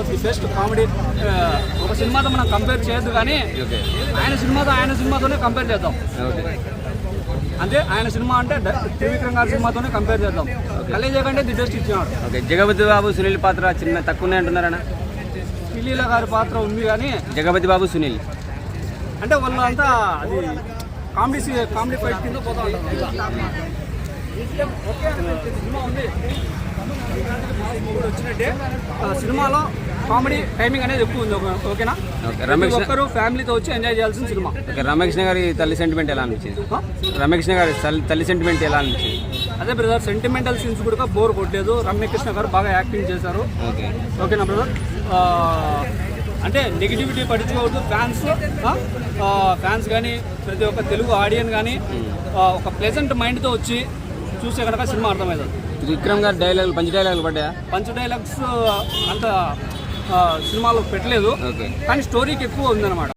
The best comedy. ఒక సినిమాతో మనం కంపేర్ చేయొద్దు కానీ ఆయన సినిమాతోనే కంపేర్ చేద్దాం. అంటే ఆయన సినిమా అంటే త్రివిక్రమ్ గారి సినిమాతోనే కంపేర్ చేద్దాం. కలేజా కంటే ది బెస్ట్ ఇచ్చినాడు. జగపతి బాబు సునీల్ పాత్ర చిన్న తక్కువనే అంటున్నారన్న. శ్రీలీల గారి పాత్ర ఉంది కానీ జగపతి బాబు సునీల్ అంటే వాళ్ళు అంతా అది కామెడీ ఫైట్ కింద పోతా ఉంటారు. సినిమా ఉంది వచ్చినట్టే సినిమాలో కామెడీ టైమింగ్ అనేది ఎక్కువ ఉంది. ఓకేనా? రమేష్ ఒక్కరు ఫ్యామిలీతో వచ్చి ఎంజాయ్ చేయాల్సిన సినిమా. రమేష్ గారి తల్లి సెంటిమెంట్ ఎలా అనిపించింది? రమేష్ గారి తల్లి సెంటిమెంట్ ఎలా అనిపించింది? అదే బ్రదర్, సెంటిమెంటల్ సీన్స్ కూడా బోర్ కొట్టలేదు. రమ్యకృష్ణ గారు బాగా యాక్టింగ్ చేశారు. ఓకేనా బ్రదర్? అంటే నెగిటివిటీ పట్టించుకోవద్దు. ఫ్యాన్స్ కానీ ప్రతి ఒక్క తెలుగు ఆడియన్ కానీ ఒక ప్లెజెంట్ మైండ్తో వచ్చి చూసే కనుక సినిమా అర్థమవుతుంది. విక్రమ్ గారి డైలాగులు పంచ్ డైలాగులు పడ్డాయా? పంచ్ డైలాగ్స్ అంత సినిమాలో పెట్టలేదు కానీ స్టోరీకి ఎక్కువ ఉందన్నమాట.